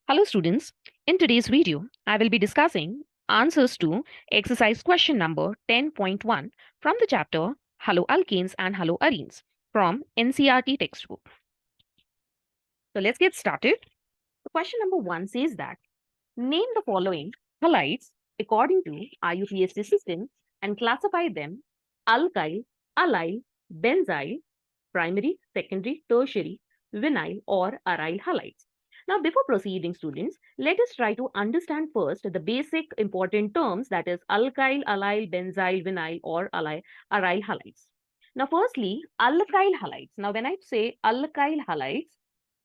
Hello students, in today's video, I will be discussing answers to exercise question number 10.1 from the chapter Haloalkanes and Haloarenes from NCERT textbook. So let's get started. The question number 1 says that name the following halides according to IUPAC system and classify them alkyl, allyl, benzyl, primary, secondary, tertiary, vinyl or aryl halides. Now, before proceeding, students, let us try to understand first the basic important terms, that is alkyl, allyl, benzyl, vinyl or aryl halides. Now, firstly, alkyl halides. Now, when I say alkyl halides,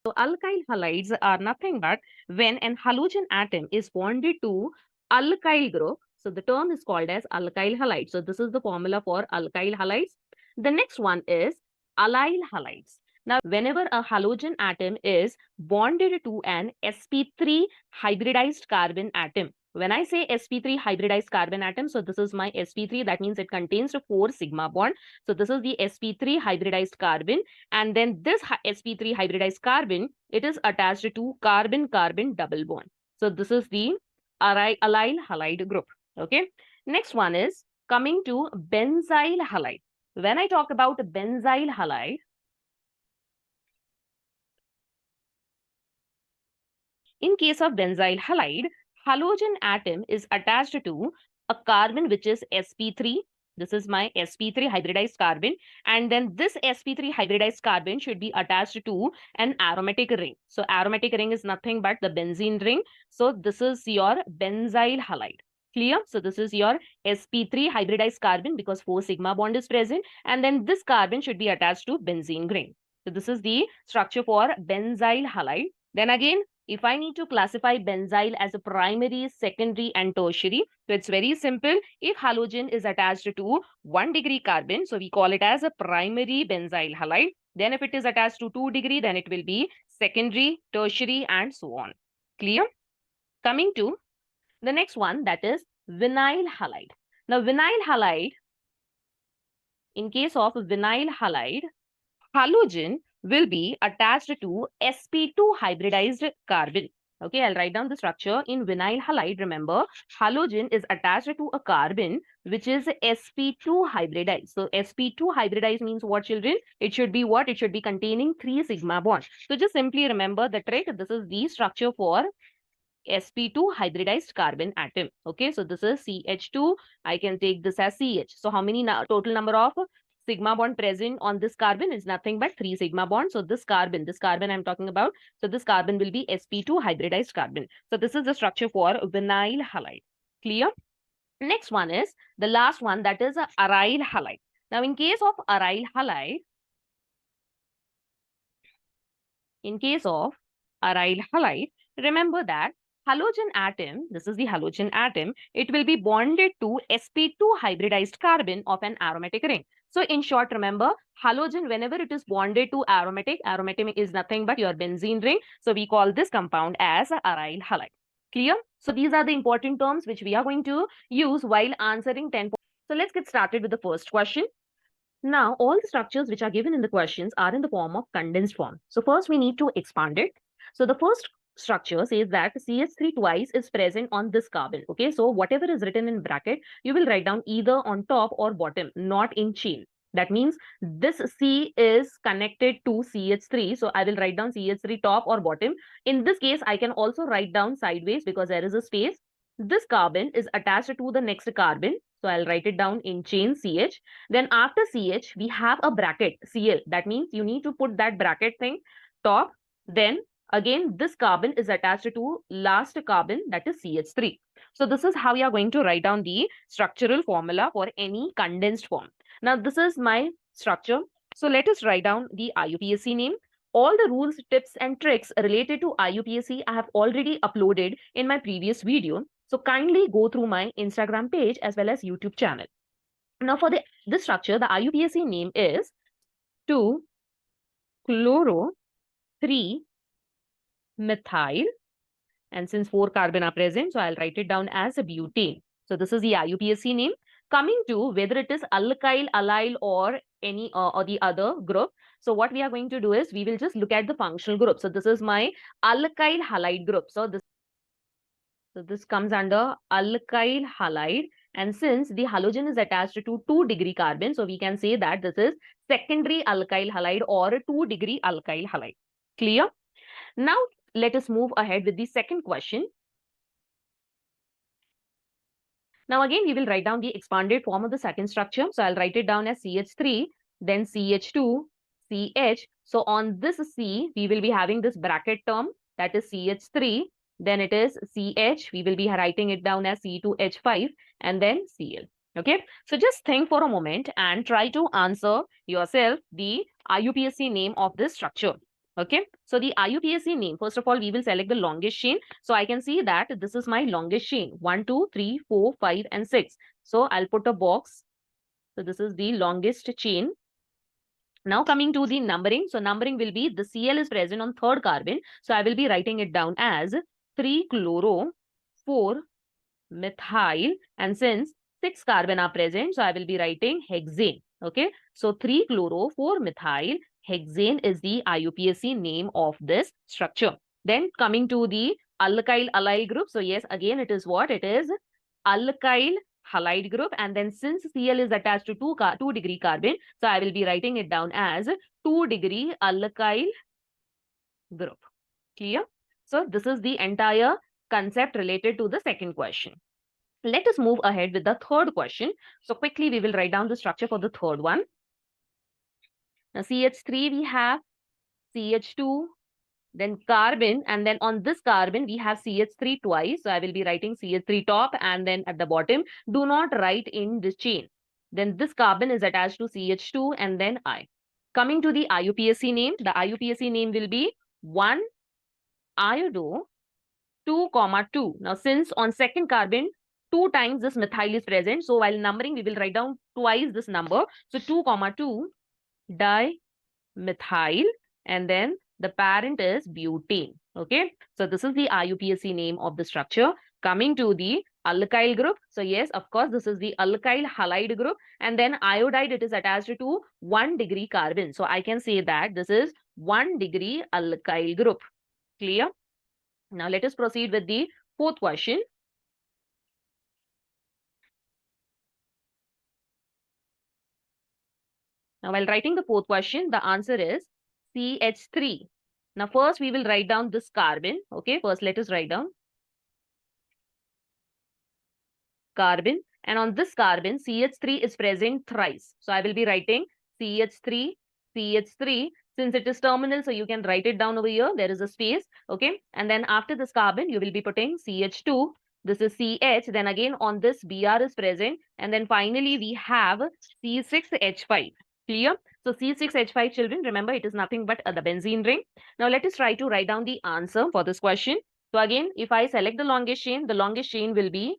so alkyl halides are nothing but when an halogen atom is bonded to alkyl group. So the term is called as alkyl halide. So this is the formula for alkyl halides. The next one is allyl halides. Now, whenever a halogen atom is bonded to an sp3 hybridized carbon atom, when I say sp3 hybridized carbon atom, so this is my sp3, that means it contains 4 sigma bond. So this is the sp3 hybridized carbon, and then this sp3 hybridized carbon, it is attached to carbon-carbon double bond. So this is the allyl halide group. Okay. Next one is coming to benzyl halide. When I talk about benzyl halide, in case of benzyl halide, halogen atom is attached to a carbon which is sp3. This is my sp3 hybridized carbon, and then this sp3 hybridized carbon should be attached to an aromatic ring. So aromatic ring is nothing but the benzene ring. So this is your benzyl halide. Clear? So this is your sp3 hybridized carbon because 4 sigma bond is present, and then this carbon should be attached to benzene ring. So this is the structure for benzyl halide. Then again, if I need to classify benzyl as a primary, secondary and tertiary, so it's very simple. If halogen is attached to 1 degree carbon, so we call it as a primary benzyl halide. Then if it is attached to 2 degree, then it will be secondary, tertiary and so on. Clear? Coming to the next one, that is vinyl halide. Now vinyl halide, in case of vinyl halide, halogen will be attached to sp2 hybridized carbon. Okay, I'll write down the structure in vinyl halide. Remember, halogen is attached to a carbon which is sp2 hybridized. So sp2 hybridized means what, children? It should be what? It should be containing 3 sigma bond. So just simply remember the trick. This is the structure for sp2 hybridized carbon atom. Okay, so this is CH2. I can take this as CH. So how many total number of sigma bond present on this carbon is nothing but 3 sigma bond. So this carbon I'm talking about, so this carbon will be sp2 hybridized carbon. So this is the structure for vinyl halide. Clear? Next one is the last one, that is aryl halide. Now in case of aryl halide, remember that halogen atom, this is the halogen atom, it will be bonded to sp2 hybridized carbon of an aromatic ring. So in short, remember, halogen, whenever it is bonded to aromatic is nothing but your benzene ring. So we call this compound as aryl halide. Clear? So these are the important terms which we are going to use while answering 10 points. So let's get started with the first question. Now, all the structures which are given in the questions are in the form of condensed form. So first we need to expand it. So the first structure says that CH3 twice is present on this carbon. Okay, so whatever is written in bracket, you will write down either on top or bottom, not in chain. That means this C is connected to CH3. So I will write down CH3 top or bottom. In this case, I can also write down sideways because there is a space. This carbon is attached to the next carbon. So I'll write it down in chain CH. Then after CH, we have a bracket Cl. That means you need to put that bracket thing top. Then again, this carbon is attached to last carbon, that is CH3. So this is how you are going to write down the structural formula for any condensed form. Now this is my structure. So let us write down the IUPAC name. All the rules, tips and tricks related to IUPAC I have already uploaded in my previous video. So kindly go through my Instagram page as well as YouTube channel. Now for this structure, the IUPAC name is 2-chloro-3-methyl. And since 4 carbon are present, so I'll write it down as a butane. So this is the IUPAC name. Coming to whether it is alkyl, allyl or any or the other group. So what we are going to do is we will just look at the functional group. So this is my alkyl halide group. So this comes under alkyl halide. And since the halogen is attached to 2-degree carbon, so we can say that this is secondary alkyl halide or 2-degree alkyl halide. Clear? Now let us move ahead with the second question. Now again, we will write down the expanded form of the second structure. So I'll write it down as CH3, then CH2, CH. So on this C, we will be having this bracket term, that is CH3. Then it is CH. We will be writing it down as C2H5 and then Cl. Okay. So just think for a moment and try to answer yourself the IUPAC name of this structure. Okay. So the IUPAC name, first of all, we will select the longest chain. So I can see that this is my longest chain, 1, 2, 3, 4, 5, and 6. So I'll put a box. So this is the longest chain. Now coming to the numbering. So numbering will be the Cl is present on third carbon. So I will be writing it down as 3-chloro, 4-methyl. And since 6 carbon are present, so I will be writing hexane. Okay. So 3-chloro, 4-methyl. Hexane is the IUPAC name of this structure. Then coming to the alkyl allyl group. So yes, again it is what? It is alkyl halide group. And then since Cl is attached to 2-degree carbon, so I will be writing it down as 2-degree alkyl group. Clear? So this is the entire concept related to the second question. Let us move ahead with the third question. So quickly we will write down the structure for the third one. Now CH3 we have CH2, then carbon, and then on this carbon we have CH3 twice. So I will be writing CH3 top and then at the bottom. Do not write in this chain. Then this carbon is attached to CH2 and then I. Coming to the IUPAC name, the IUPAC name will be 1-iodo 2, 2. Now since on second carbon 2 times this methyl is present, so while numbering we will write down twice this number. So 2, 2 dimethyl, and then the parent is butane. Okay, so this is the IUPAC name of the structure. Coming to the alkyl group, so yes, of course, this is the alkyl halide group, and then iodide, it is attached to 1-degree carbon. So I can say that this is 1-degree alkyl group. Clear? Now let us proceed with the fourth question. Now while writing the fourth question, the answer is CH3. Now first we will write down this carbon. Okay, first let us write down carbon, and on this carbon CH3 is present thrice. So I will be writing CH3, CH3. Since it is terminal, so you can write it down over here. There is a space. Okay, and then after this carbon you will be putting CH2. This is CH. Then again on this Br is present, and then finally we have C6H5. Clear? So C6H5, children, remember it is nothing but the benzene ring. Now let us try to write down the answer for this question. So again, if I select the longest chain will be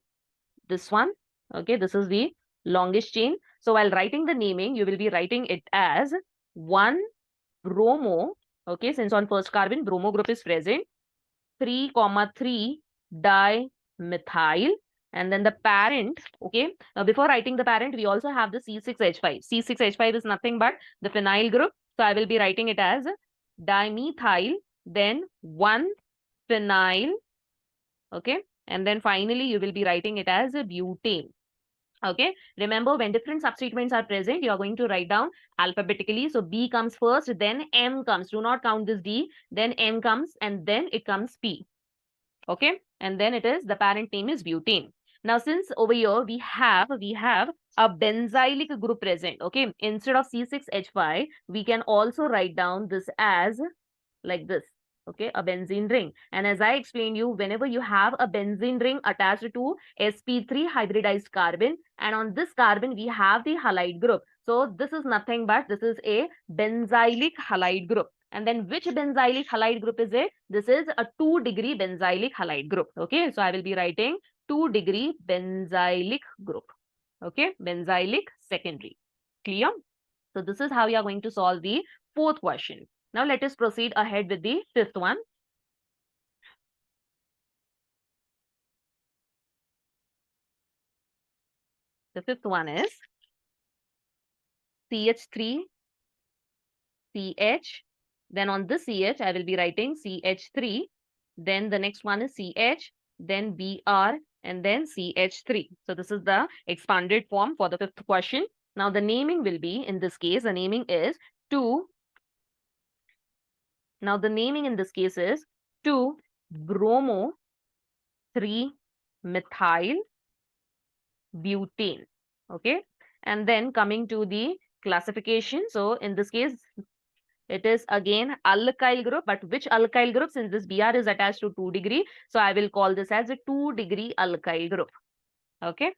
this one. Okay, this is the longest chain. So while writing the naming, you will be writing it as 1-bromo. Okay, since on first carbon bromo group is present, 3, 3 dimethyl, and then the parent. Okay, now before writing the parent, we also have the C6H5. C6H5 is nothing but the phenyl group. So I will be writing it as dimethyl, then 1-phenyl. Okay, and then finally you will be writing it as a butane. Okay, remember when different substituents are present, you are going to write down alphabetically. So B comes first, then M comes. Do not count this D. Then M comes, and then it comes P. Okay, and then it is the parent name is butane. Now since over here we have a benzylic group present. Okay, instead of C6H5, we can also write down this as like this. Okay, a benzene ring. And as I explained you, whenever you have a benzene ring attached to sp3 hybridized carbon, and on this carbon we have the halide group. So this is nothing but this is a benzylic halide group. And then which benzylic halide group is it? This is a 2-degree benzylic halide group. Okay, so I will be writing 2-degree benzylic group. Okay, benzylic secondary. Clear? So this is how you are going to solve the fourth question. Now let us proceed ahead with the fifth one. The fifth one is CH3, CH. Then on this CH, I will be writing CH3. Then the next one is CH, then Br, and then CH3. So this is the expanded form for the fifth question. Now the naming will be, in this case, the naming is 2. Now the naming in this case is 2-bromo 3-methyl butane. Okay. And then coming to the classification. So in this case, it is again alkyl group, but which alkyl group? Since this Br is attached to 2 degree, so I will call this as a 2 degree alkyl group. Okay.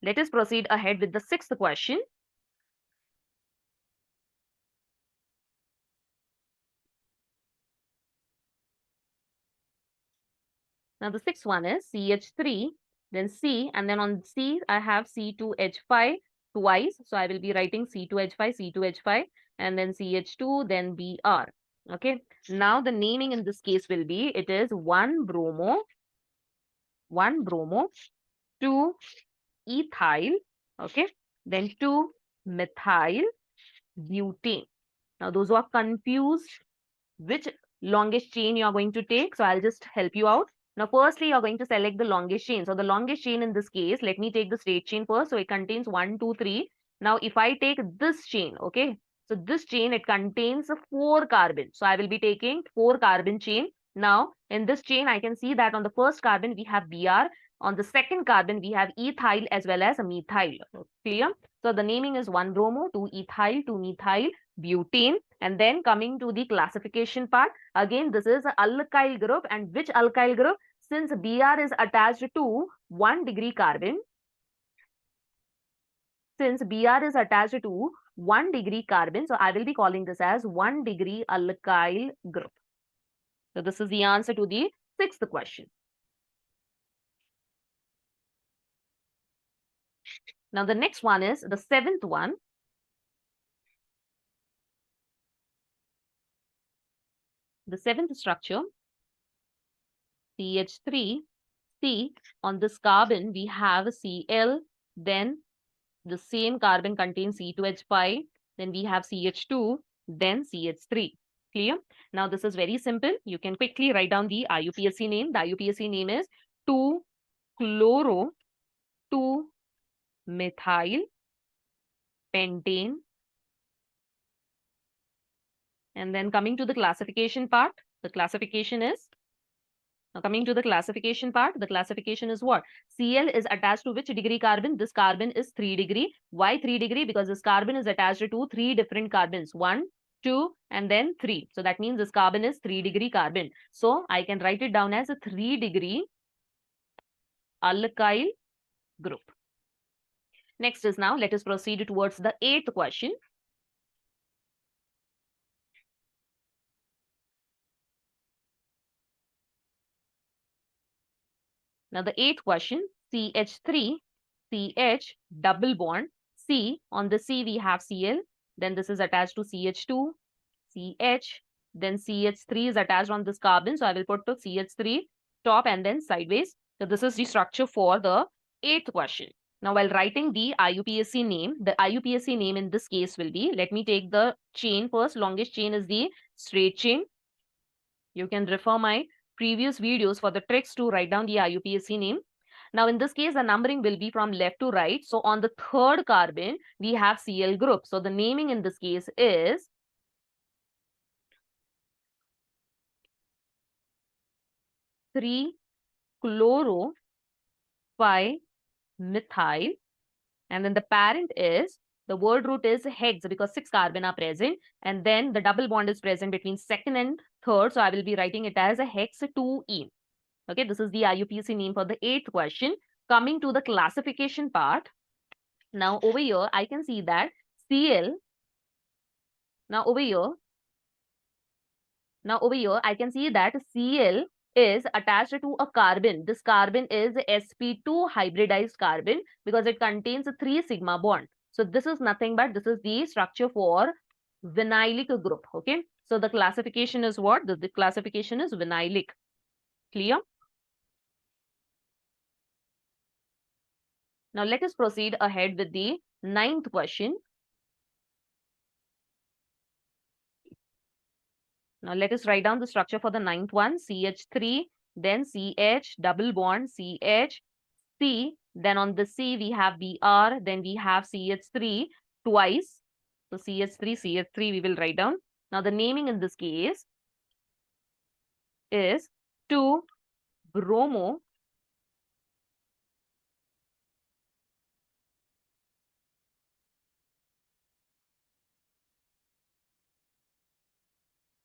Let us proceed ahead with the sixth question. Now the sixth one is CH3, then C, and then on C I have C2H5 twice. So I will be writing C2H5, C2H5, and then CH2, then Br. Okay. Now the naming in this case will be, it is 1-bromo, 2-ethyl, okay, then 2-methyl butane. Now those who are confused which longest chain you are going to take, so I'll just help you out. Now firstly you're going to select the longest chain. So the longest chain in this case, let me take the straight chain first. So it contains 1, 2, 3. Now if I take this chain, okay, so this chain, it contains 4 carbon. So I will be taking 4 carbon chain. Now in this chain I can see that on the first carbon we have Br, on the second carbon we have ethyl as well as methyl. Clear? So the naming is 1-bromo, 2-ethyl, 2-methyl butane. And then coming to the classification part, again this is an alkyl group. And which alkyl group? Since Br is attached to 1 degree carbon, since Br is attached to 1 degree carbon, so I will be calling this as 1 degree alkyl group. So this is the answer to the sixth question. Now the next one is the seventh one. The seventh structure, CH3, C. On this carbon we have Cl, then the same carbon contains C2H5, then we have CH2, then CH3. Clear? Now this is very simple. You can quickly write down the IUPAC name. The IUPAC name is 2-chloro 2-methyl pentane. And then coming to the classification part, the classification is, now coming to the classification part, the classification is what? Cl is attached to which degree carbon? This carbon is 3 degree. Why 3 degree? Because this carbon is attached to 3 different carbons. 1, 2, and then 3. So that means this carbon is 3 degree carbon. So I can write it down as a 3 degree alkyl group. Next is, now let us proceed towards the eighth question. Now the eighth question, CH3, CH, double bond, C. On the C we have Cl, then this is attached to CH2, CH, then CH3 is attached on this carbon. So I will put to CH3 top and then sideways. So this is the structure for the eighth question. Now while writing the IUPAC name, the IUPAC name in this case will be, let me take the chain first. Longest chain is the straight chain. You can refer my previous videos for the tricks to write down the IUPAC name. Now in this case, the numbering will be from left to right. So on the third carbon, we have Cl group. So the naming in this case is 3-chloro 5-methyl. And then the parent is, the word root is hex because 6 carbon are present. And then the double bond is present between second and third. So I will be writing it as a hex 2E. Okay, this is the IUPAC name for the eighth question. Coming to the classification part. Now over here, I can see that Cl. Now over here, I can see that Cl is attached to a carbon. This carbon is sp2 hybridized carbon because it contains a 3 sigma bond. So this is nothing but this is the structure for vinylic group. Okay, so the classification is what? The classification is vinylic. Clear? Now let us proceed ahead with the ninth question. Now let us write down the structure for the ninth one. CH3, then CH, double bond, CH, C, then on the C we have Br, then we have CH3 twice. So CH3, CH3 we will write down. Now the naming in this case is 2-bromo.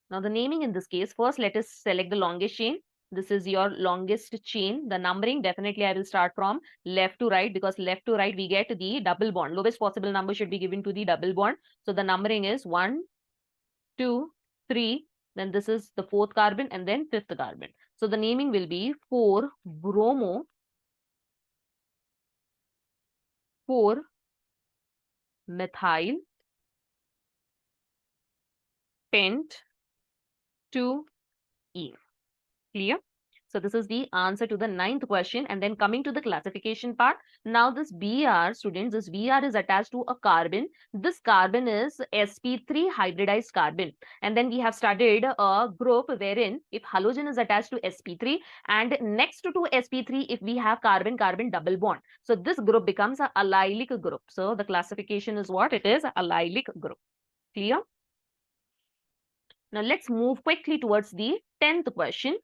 Now the naming in this case, first let us select the longest chain. This is your longest chain. The numbering, definitely I will start from left to right, because left to right we get the double bond. Lowest possible number should be given to the double bond. So the numbering is 1, 2, 3. Then this is the fourth carbon and then fifth carbon. So the naming will be 4-bromo, 4-methyl, pent, 2-ene. Clear? So this is the answer to the ninth question. And then coming to the classification part. Now this Br, students, this Br is attached to a carbon. This carbon is sp3 hybridized carbon. And then we have studied a group wherein if halogen is attached to sp3 and next to sp3 if we have carbon-carbon double bond. So this group becomes a allylic group. So the classification is what? It is a allylic group. Clear? Now let's move quickly towards the 10th question.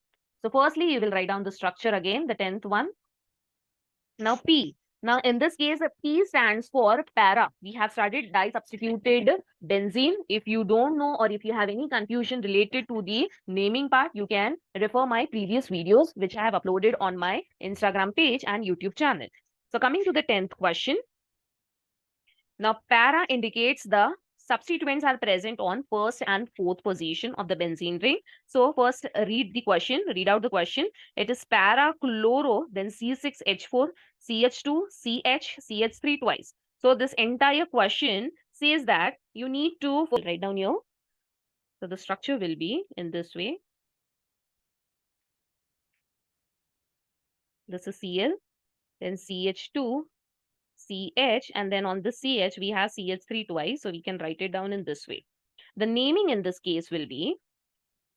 So firstly, you will write down the structure again, the 10th one. Now P. Now in this case, P stands for para. We have studied disubstituted benzene. If you don't know or if you have any confusion related to the naming part, you can refer my previous videos, which I have uploaded on my Instagram page and YouTube channel. So coming to the 10th question. Now para indicates the substituents are present on first and fourth position of the benzene ring. So first read out the question. It is para chloro, then C6H4, CH2, CH, CH3 twice. So this entire question says that you need to write down here. So the structure will be in this way. This is Cl, then CH2, CH, and then on the CH we have CH3 twice, so we can write it down in this way. The naming in this case will be,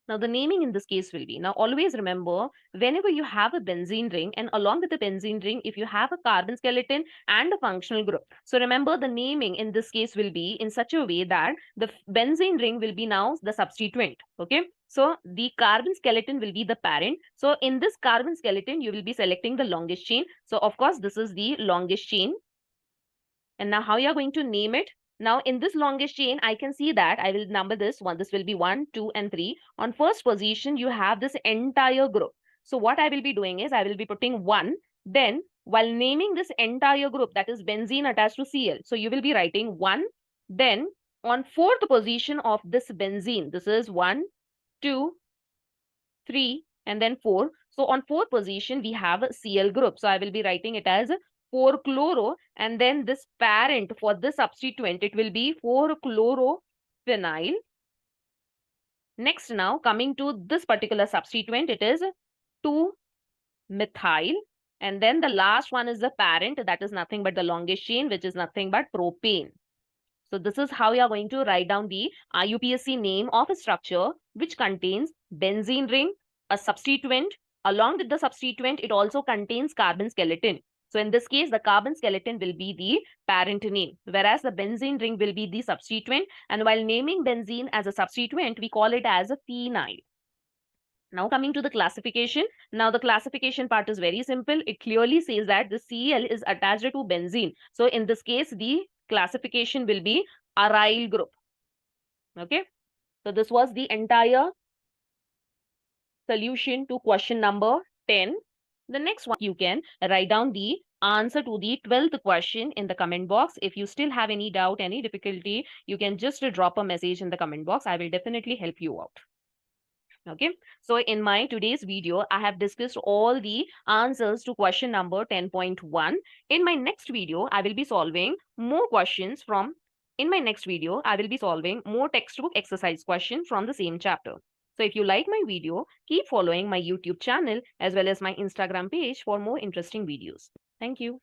now always remember, whenever you have a benzene ring and along with the benzene ring, if you have a carbon skeleton and a functional group. So remember the naming in this case will be in such a way that the benzene ring will be now the substituent, okay? So the carbon skeleton will be the parent. So in this carbon skeleton, you will be selecting the longest chain. So of course, this is the longest chain. And now how you are going to name it? Now in this longest chain, I can see that I will number this one. This will be 1, 2, and 3. On first position, you have this entire group. So what I will be doing is I will be putting 1. Then while naming this entire group, that is benzene attached to Cl. So you will be writing 1. Then on fourth position of this benzene, this is 1, 2, 3, and then 4. So on fourth position, we have a Cl group. So I will be writing it as 4-chloro, and then this parent for this substituent, it will be 4-chlorophenyl. Next, now coming to this particular substituent, it is 2-methyl, and then the last one is the parent, that is nothing but the longest chain, which is nothing but propane. So this is how you are going to write down the IUPAC name of a structure which contains benzene ring, a substituent. Along with the substituent, it also contains carbon skeleton. So in this case, the carbon skeleton will be the parent name, whereas the benzene ring will be the substituent. And while naming benzene as a substituent, we call it as a phenyl. Now coming to the classification. Now the classification part is very simple. It clearly says that the Cl is attached to benzene. So in this case, the classification will be aryl group. Okay. So this was the entire solution to question number 10. The next one, you can write down the answer to the 12th question in the comment box. If you still have any doubt, any difficulty, you can just drop a message in the comment box. I will definitely help you out. Okay, so in my today's video, I have discussed all the answers to question number 10.1. In my next video, I will be solving more questions from, more textbook exercise questions from the same chapter. So if you like my video, keep following my YouTube channel as well as my Instagram page for more interesting videos. Thank you.